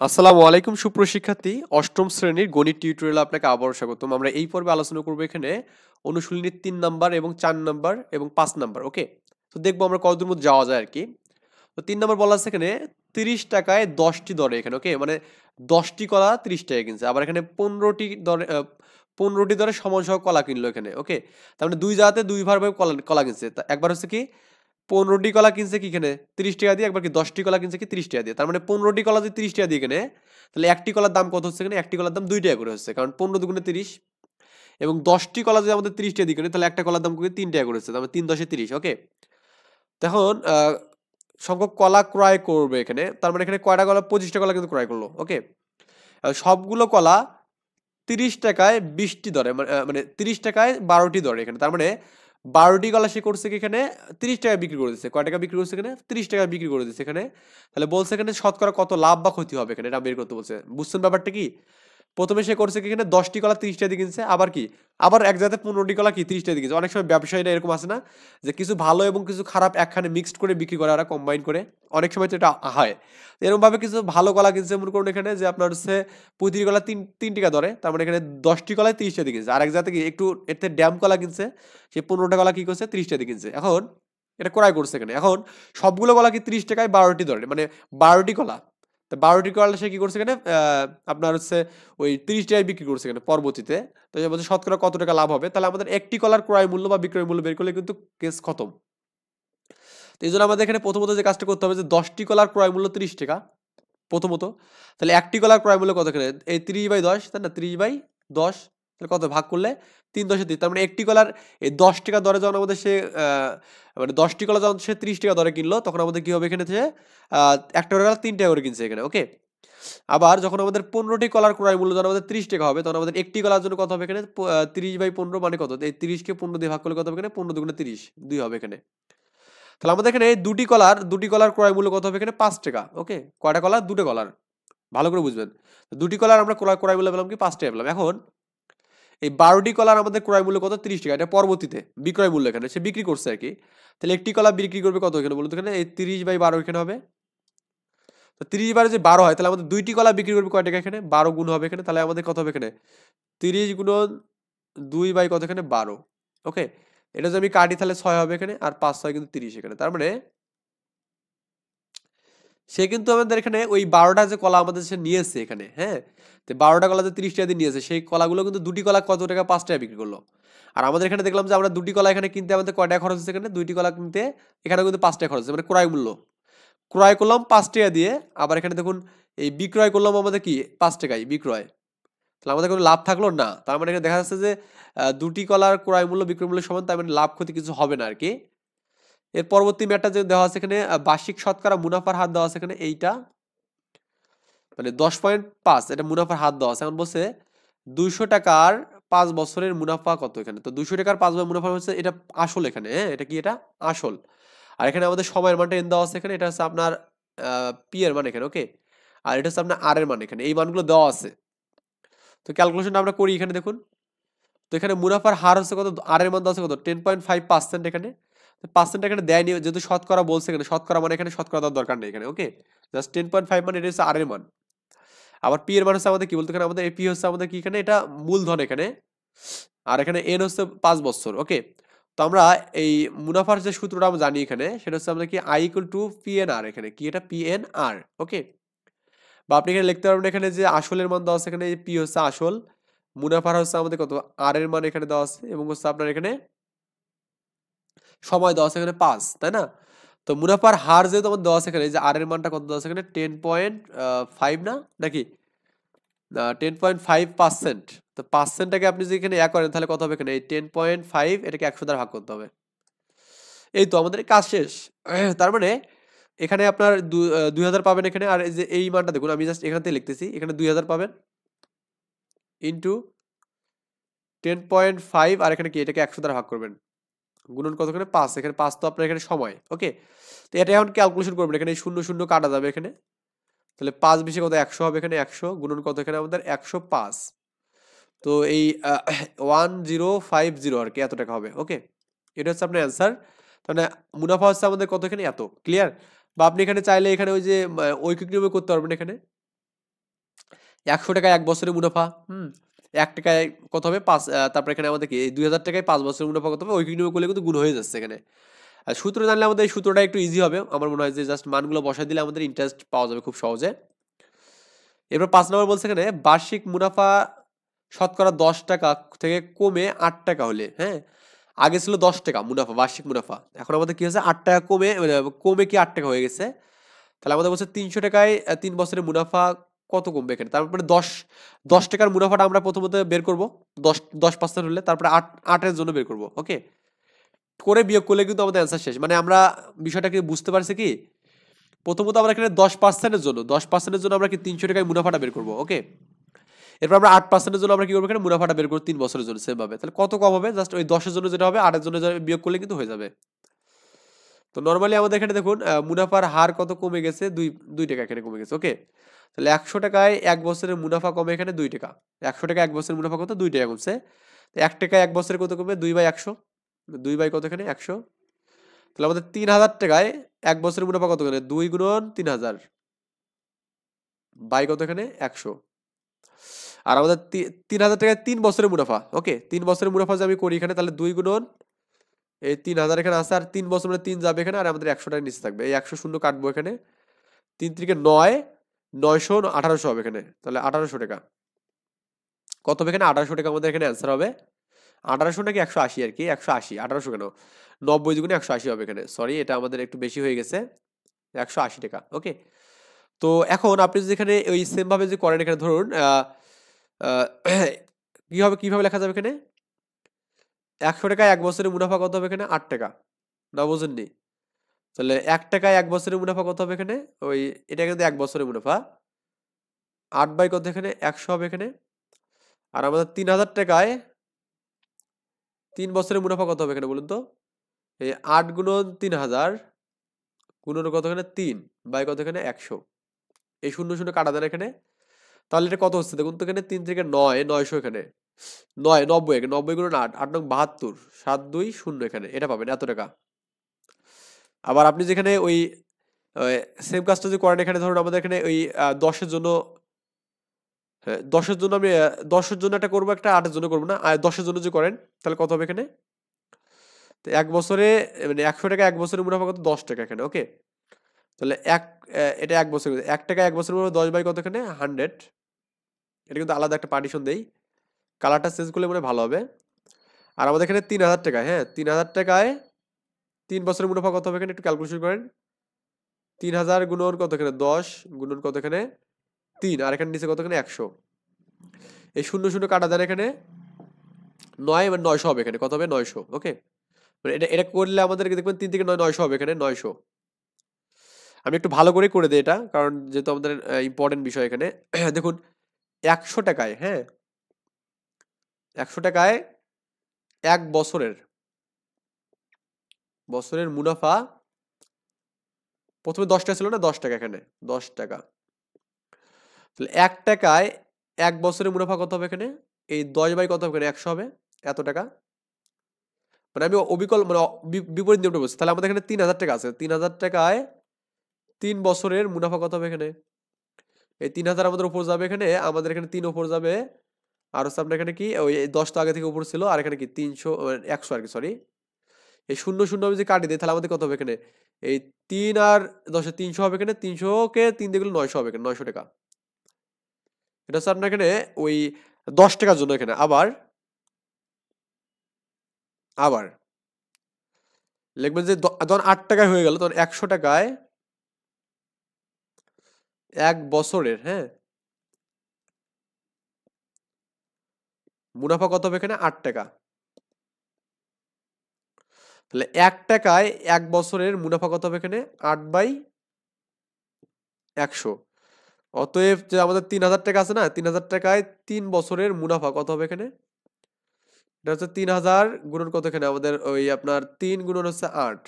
আসসালামু আলাইকুম সুপ্রশিক্ষার্থী অষ্টম শ্রেণীর গণিত টিউটোরিয়ালে আপনাকে আবারও স্বাগতম। আমরা এই পর্বে আলোচনা করব এখানে অনুশীলনীর ৩ নাম্বার এবং ৪ নাম্বার এবং ৫ নাম্বার। ওকে, তো দেখবো আমরা কতদূর মধ্যে যাওয়া যায় আর কি। তো ৩ নাম্বার বলা আছে এখানে ৩০ টাকায় ১০টি দরে এখানে। ওকে, মানে ১০টি কলা ৩০ টাকা কিনছে। আবার এখানে ১৫টি দরে ১৫টি দরে সমান সহ কলা কিনলো এখানে। ওকে, তার মানে দুই জায়গাতে দুই ভাবে কলা কলা কিনছে। একবার হচ্ছে কি ১৫টি কলা কিনছে কি এখানে ৩০ টাকা দিয়ে, একবার কি ১০টি কলা কিনছে কি ৩০ টাকা দিয়ে। তার মানে ১৫টি কলা যদি ৩০ টাকা দিয়ে কিনে, তাহলে একটি কলার দাম কত হচ্ছে এখানে? একটি কলার দাম ২ টাকা করে হচ্ছে। কারণ ১৫ দুগুণে ৩০ এবং 10টি কলা যদি আমাদের ৩০ টাকা দিয়ে কিনে, তাহলে একটা কলার দাম কত? ৩ টাকা করে হচ্ছে। তার মানে ৩ × ১০ = ৩০। ওকে, তখন সংখ্যক কলা ক্রয় করবে এখানে। তার মানে এখানে কয়টা কলা? ২৫টা কলা কিন্তু ক্রয় করলো। ওকে, সবগুলো কলা ৩০ টাকায় ২০টি দরে মানে ৩০ টাকায় ১২টি দরে এখানে। তার মানে ১২টি কলা সে করছে কি এখানে ৩০ টাকায় বিক্রি করে দিচ্ছে। কয় টাকা বিক্রি করছে এখানে? ৩০ টাকায় বিক্রি করে দিচ্ছে এখানে। তাহলে বলছে এখানে শতকরা কত লাভ বা ক্ষতি হবে এখানে, এটা বের করতে বলছে। বুঝছেন ব্যাপারটা কি? প্রথমে সে করছে কি এখানে ১০টি কলা ৩০ টাকা দিয়ে কিনছে। আবার কি? আবার এক জায়গাতে ১৫টি কলা কি ৩০ টাকা দিয়ে কিনছে। অনেক সময় ব্যবসায়ীরা এরকম আছে না? যে কিছু ভালো এবং কিছু খারাপ একখানে মিক্সড করে বিক্রি করে, ওরা কম্বাইন করে। অনেক সময় তো এটা হয়। এরকমভাবে কিছু ভালো কলা কিনছে মনে করুন এখানে যে আপনার হচ্ছে প্রতিটি কলা ৩ টাকা দরে। তার মানে এখানে ১০টি কলায় ৩০ টাকা দিয়ে কিনছে। আর এক জায়গাতে কি একটু এর থেকে ড্যাম কলা কিনছে। সে ১৫টা কলা কি করছে? ৩০ টাকা দিয়ে কিনছে। এখন এটা ক্রয় করছে এখানে। এখন সবগুলো কলা কি ৩০ টাকায় ১২টি দরে, মানে ১২টি কলা। তো ১২টি কলা সে কি করছে এখানে আপনার হচ্ছে ওই ৩০ টাকায় বিক্রি করছে এখানে পরবর্তীতে। তো সে বলছে শতকরা কত টাকা লাভ হবে? তাহলে আমাদের একটি কলার ক্রয় মূল্য বা বিক্রয় মূল্য বের করলে কিন্তু কেস খতম। তো এইজন্য আমাদের এখানে প্রথমত যে কাজটা করতে হবে যে ১০টি কলার ক্রয় মূল্য ৩০ টাকা প্রথমত। তাহলে একটি কলার ক্রয় মূল্য কত এখানে? এই ৩০/১০, তাই না? ৩০/১০ তাহলে কত ভাগ করলে ৩ × ৩০। তার মানে একটি কলার এই ১০ টাকা দরে যখন আমাদের সে মানে ১০টি কলা যখন সে ৩০ টাকা দরে কিনলো, তখন আমাদের কি হবে এখানে যে একটা কলা ৩ টাকা করে কিনছে এখানে। ওকে, আবার যখন আমাদের ১৫টি কলার ক্রয় মূল্য যখন আমাদের ৩০ টাকা হবে, তখন আমাদের একটি কলার জন্য কত হবে এখানে? ৩০/১৫ মানে কত? এই ৩০ কে ১৫ দিয়ে ভাগ করলে কত হবে এখানে? ১৫ দুগুণে ৩০, ২ হবে এখানে। তাহলে আমাদের এখানে দুটি কলার ক্রয় মূল্য কত হবে এখানে? ৫ টাকা। ওকে, কয়টা কলার? ২টো কলার। ভালো করে বুঝবেন। দুটি কলার আমরা ক্রয় মূল্য পেলাম কি? ৫ টাকা পেলাম। এখন এই ১২টি কলার আমাদের ক্রয় মূল্য কত? ৩০ টাকা। এটা পরবর্তীতে বিক্রয় মূল্য এখানে। সে বিক্রি করছে আরকি। তাহলে একটি কলা বিক্রি করবে কত এখানে বলুন তো এখানে? এই ৩০/১২ এখানে হবে। তো ৩০/১২ যে ১২ হয়, তাহলে আমাদের ২টি কলা বিক্রি করবে কয় টাকা এখানে? ১২ গুণ হবে এখানে। তাহলে আমাদের কত হবে এখানে? ৩০ গুণন ২ বাই কত এখানে? ১২। ওকে, এটা যদি আমি কাটি তাহলে ৬ হবে এখানে। আর ৫ ৬ কিন্তু ৩০ এখানে। তার মানে সে কিন্তু আমাদের এখানে ওই ১২টা যে কলা আমাদের সে নিয়েছে এখানে, হ্যাঁ? তো ১২টা কলা যে ৩০ টাকা দিয়ে নিয়েছে, সেই কলাগুলো কিন্তু দুটি কলা কত টাকা? ৫ টাকায় বিক্রি করলো। আর আমাদের এখানে দেখলাম যে আমরা দুটি কলা এখানে কিনতে আমাদের কয় টাকা খরচ হচ্ছে এখানে? ২টি কলা কিনতে এখানেও কিন্তু ৫ টাকা খরচ হচ্ছে। মানে ক্রয় মূল্য। ক্রয় করলাম ৫ টাকা দিয়ে। আবার এখানে দেখুন এই বিক্রয় করলাম আমাদের কি? ৫ টাকায় বিক্রয়। তাহলে আমাদের কোনো লাভ থাকলো না। তার মানে এখানে দেখা যাচ্ছে যে দুটি কলার ক্রয় মূল্য বিক্রয় মূল্য সমান, তার মানে লাভ ক্ষতি কিছু হবে না আরকি। এর পরবর্তী ম্যাটটা যে দেওয়া আছে এখানে বার্ষিক শতকরা মুনাফার হার দেওয়া আছে এখানে এইটা। মানে ১০.৫ এটা মুনাফার হার দেওয়া আছে। এখন বলছে ২০০ টাকার ৫ বছরের মুনাফা কত এখানে? তো ২০০ টাকার ৫ বছরের মুনাফা হচ্ছে এটা আসল এখানে, হ্যাঁ? এটা কি? এটা আসল। আর এখানে আমাদের সময়ের মানটা n দেওয়া আছে এখানে। এটা হচ্ছে আপনার p এর মান এখানে, ওকে? আর এটা হচ্ছে আপনার r এর মান এখানে। এই মানগুলো দেওয়া আছে। তো ক্যালকুলেশনটা আমরা করি এখানে দেখুন। তো এখানে মুনাফার হার হচ্ছে কত? r এর মান দেওয়া আছে কত? 10.5% এখানে। তো পার্সেন্ট এখানে দেয়নি, যেহেতু শতকরা বলছে এখানে, শতকরা মানে এখানে শতকরা দেওয়ার দরকার নেই এখানে, ওকে? জাস্ট 10.5 মানে এটা হচ্ছে r এর মান। আবার p এর মান হচ্ছে আমাদের কি বলতো এখানে আমাদের p হচ্ছে আমাদের কি এখানে? এটা মূলধন এখানে। আর এখানে n হচ্ছে ৫ বছর, ওকে? তো আমরা এই মুনাফার যে সূত্রটা আমরা জানি এখানে, সেটা হচ্ছে আমাদের কি i = PNR এখানে। কি এটা? PNR, ওকে? বা আপনি এখানে লিখতে পারবেন এখানে যে আসলের মান দেওয়া আছে এখানে, p হচ্ছে আসল, মুনাফার হচ্ছে আমাদের কত? r এর মান এখানে দেওয়া আছে এবং হচ্ছে আপনার এখানে সময় দেওয়া আছে এখানে ৫, তাই না? তো মুনাফার হার যেহেতু আমাদের দেওয়া আছে এখানে, এই যে r এর মানটা কত দেওয়া আছে এখানে? 10.5 না? নাকি? 10.5%। তো পার্সেন্টটাকে আপনি যদি এখানে করেন, তাহলে কত হবে এখানে? এই 10.5 এটাকে ১০০ দ্বারা ভাগ করতে হবে। এই তো আমাদের কাজ শেষ। তার মানে এখানে আপনার ২০০০ পাবেন এখানে। আর এই যে এই মানটা দেখুন, আমি জাস্ট এখান থেকে লিখতেছি। এখানে ২০০০ পাবেন ইনটু 10.5, আর এখানে কি? এটাকে ১০০ দ্বারা ভাগ করবেন। গুণন কত এখানে? ৫। এখানে ৫ তো আপনার এখানে সময়, ওকে? তো এটা এখন ক্যালকুলেশন করবেন। এখানে শূন্য শূন্য কাটা যাবে এখানে। তাহলে ৫ বিশে কত? ১০০ হবে এখানে। ১০০ গুণন কত এখানে আমাদের? ১০৫। তো এই 1050 আর কি এত টাকা হবে, ওকে? এটা হচ্ছে আপনার অ্যান্সার। মানে মুনাফা হচ্ছে আমাদের কত এখানে? এত। ক্লিয়ার? বা আপনি এখানে চাইলে এখানে ওই যে ঐকিক নিয়মে করতে পারবেন এখানে। 100 টাকায় 1 বছরের মুনাফা। 1 টাকায় কত হবে? 5 তারপর এখানে আমাদের কি এই 2000 টাকায় 5 বছরের মুনাফা কত হবে? ওইগুলো করলে কিন্তু গুণ হয়ে যাচ্ছে এখানে। আর সূত্র জানলে আমাদের এই সূত্রটা একটু ইজি হবে। আমার মনে হয় যে জাস্ট মানগুলো বসায় দিলে আমাদের ইন্টারেস্ট পাওয়া যাবে খুব সহজে। এরপর 5 নম্বর বলছে এখানে বার্ষিক মুনাফা শতকরা 10 টাকা থেকে কমে 8 টাকা হলে, হ্যাঁ? আগে ছিল 10 টাকা মুনাফা, বার্ষিক মুনাফা। এখন আমাদের কি হয়েছে? 8 টাকা কমে কমে কি 8 টাকা হয়ে গেছে? তাহলে আমাদের বলছে 300 টাকায় 3 বছরের মুনাফা কত কমবে এখানে? তারপরে 10 টাকার মুনাফাটা আমরা প্রথমত বের করব। 10% হলে তারপরে 8 এর জন্য বের করব। ওকে? করে বিয়োগ করলে কিন্তু আমাদের অ্যান্সার শেষ। মানে আমরা বিষয়টা কি বুঝতে পারছি কি? প্রথমত আমরা এখানে 10% এর জন্য 10% এর জন্য আমরা কি 300 টাকায় মুনাফাটা বের করব। ওকে? এরপর আমরা 8% এর জন্য আমরা কি করব? এখানে মুনাফাটা বের করব 3 বছরের জন্য সেম ভাবে। তাহলে কত কম হবে? জাস্ট ওই 10 এর জন্য যেটা হবে 8 এর জন্য বিয়োগ করলে কিন্তু হয়ে যাবে। তো নরমালি আমাদের এখানে দেখুন মুনাফার হার কত কমে গেছে? 2 টাকা এখানে কমে গেছে। ওকে? তাহলে 100 টাকায় 1 বছরের মুনাফা কমে এখানে 2 টাকা। 100 টাকায় 1 বছরের মুনাফা কত? 2 টাকা কমছে। তো 1 টাকায় 1 বছরে কত কমবে? 2/100। 2 কত এখানে? 100। তাহলে আমাদের 3000 টাকায় 1 বছরের মুনাফা কত এখানে? 2 গুণন 3000 বাই কত এখানে? 100। আর আমাদের 3000 টাকায় 3 বছরের মুনাফা। ওকে? 3 বছরের মুনাফা যদি আমি করি এখানে তাহলে 2 গুণন এই 3000 এখানে আছে আর 3 বছর মানে 3 যাবে এখানে আর আমাদের 100 টাকা নিচে থাকবে। এই 100 শূন্য কাটবো এখানে। 3 3 কে 9, 900 1800 হবে এখানে। তাহলে 1800 টাকা। কত হবে এখানে? 1800 টাকা আমাদের এখানে অ্যান্সার হবে। 1800 নাকি 180 আর কি? 180, 1800 কেন? 90 দুগুণে 180 হবে এখানে। সরি এটা আমাদের একটু বেশি হয়ে গেছে। 180 টাকা। ওকে? তো এখন আপনি যদি এখানে ওই সেম ভাবে যদি করেন এখানে ধরুন আহ, কিভাবে লেখা যাবে এখানে? 100 টাকায় 1 বছরের মুনাফা কত হবে এখানে? 8 টাকা। না বোঝেননি? তাহলে 1 টাকায় 1 বছরের মুনাফা কত হবে এখানে? ওই এটা কিন্তু 1 বছরের মুনাফা। 8 বাই কত এখানে? 100 হবে এখানে। আর আমাদের 3000 টাকায় 3 বছরের মুনাফা কত হবে এখানে বলুন তো? এই 8 গুণন 3000 গুণন কত এখানে? 3 বাই কত এখানে? 100। এই শূন্য শূন্য কাটা দেন এখানে। তাহলে এটা কত হচ্ছে দেখুন তো এখানে? 3 থেকে 9, 900 এখানে। 9, 90 এখানে। 90 গুণন 8, 8 নং 72, 720 এখানে। এটা পাবেন এত টাকা। আবার আপনি যেখানে ওই সেম কাজটা যদি করেন এখানে ধরুন আমাদের এখানে ওই 10 এর জন্য, হ্যাঁ 10 এর জন্য আমি 10 এর জন্য একটা করবো, একটা 8 এর জন্য করবো না। আর 10 এর জন্য যদি করেন তাহলে কত হবে এখানে? তো 1 বছরে মানে 100 টাকা 1 বছরের মুনাফা কত? 10 টাকা এখানে। ওকে? তাহলে এটা 1 বছর 1 টাকা 1 বছরের মুনাফা 10 বাই কত এখানে? 100। এটা কিন্তু আলাদা একটা পার্টিশন দেই। কালারটা চেঞ্জ করলে মনে হয় ভালো হবে। আর আমাদের এখানে 3000 টাকা, হ্যাঁ 3000 টাকায় 3 বছরের মুনাফা কত হবে এখানে? একটু ক্যালকুলেশন করেন। 3000 গুণন কত এখানে? 10 গুণন কত এখানে? 3 আর এখানে নিচে কত এখানে? 100। এই শূন্য শূন্য কাটা দেন এখানে। 9 মানে 900 হবে এখানে। কত হবে? 900। ওকে? মানে এটা এটা করলে আমাদেরকে দেখবেন 3 থেকে 9, 900 হবে এখানে। 900। আমি একটু ভালো করে করে দিই এটা, কারণ যেহেতু আমাদের ইম্পর্টেন্ট বিষয় এখানে। দেখুন 100 টাকায়, হ্যাঁ 100 টাকায় 1 বছরের মুনাফা প্রথমে 10 টাকা ছিল না? 10 টাকা এখানে। 10 টাকা। তাহলে 1 টাকায় 1 বছরের মুনাফা কত হবে এখানে? এই 10 বাই কত হবে এখানে? 100 হবে। এত টাকা। মানে আমি অবিকল মানে বিপরীত নিয়মটা বলছি। তাহলে আমাদের এখানে 3000 টাকা আছে। 3000 টাকায় 3 বছরের মুনাফা কত হবে এখানে? এই 3000 আমাদের উপর যাবে এখানে। আমাদের এখানে 3 উপর যাবে। আর হচ্ছে আপনার এখানে কি ওই 10 তো আগে থেকে উপর ছিল। আর এখানে কি 300 100 আর কি, সরি। এই শূন্য শূন্য আমি যদি কাটি দিই তাহলে আমাদের কত হবে এখানে? এই 3 আর 10 এ 300 হবে এখানে। 300 কে 3 দিয়ে গেলে 900 হবে এখানে। 900 টাকা। এটা হচ্ছে আপনার এখানে ওই 10 টাকার জন্য এখানে। আবার আবার লিখবেন যে যখন 8 টাকায় হয়ে গেল তখন 100 টাকায় 1 বছরের, হ্যাঁ মুনাফা কত হবে এখানে? 8 টাকা। তাহলে 1 টাকায় 1 বছরের মুনাফা কত হবে এখানে? 8 বাই 100। অতএব যে আমাদের 3000 টাকা আছে না? 3000 টাকায় 3 বছরের মুনাফা কত হবে এখানে? এটা হচ্ছে 3000 গুণন কত এখানে? আমাদের ওই আপনার 3 গুণন হচ্ছে 8।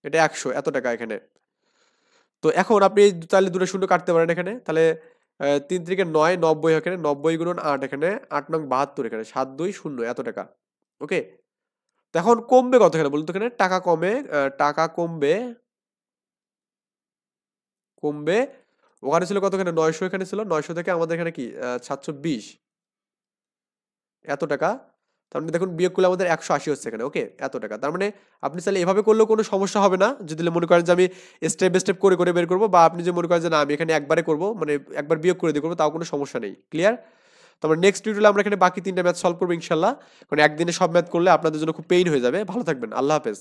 এটা 100 এত টাকা এখানে। তো এখন আপনি চাইলে দুটো শূন্য কাটতে পারেন এখানে। তাহলে 3 থেকে 9, 90 এখানে। 90 গুণন 8 এখানে। 8 নং 72 এখানে। 720 এত টাকা। ওকে? তো এখন কমবে কত এখানে বলুন তো এখানে? টাকা কমে টাকা কমবে ওখানে ছিল কতখানে 900, এখানে ছিল 900 থেকে আমাদের এখানে কি 720 এত টাকা। তার মানে দেখুন বিয়োগ করলে আমাদের 180 হচ্ছে এখানে, ওকে এত টাকা। তার মানে আপনি চাইলে এভাবে করলেও কোনো সমস্যা হবে না, যদি মনে করেন যে আমি স্টেপ বাই স্টেপ করে করে বের করবো, বা আপনি যে মনে করেন যে না আমি এখানে একবারে করবো, মানে একবার বিয়োগ করে দিয়ে করবো, তাও কোনো সমস্যা নেই। ক্লিয়ার? তারপর নেক্সট টিউটোরিয়ালে আমরা এখানে বাকি 3টা ম্যাথ সলভ করবো ইনশাল্লাহ। কারণ একদিনে সব ম্যাথ করলে আপনাদের জন্য খুব পেইন হয়ে যাবে। ভালো থাকবেন, আল্লাহ হাফেজ।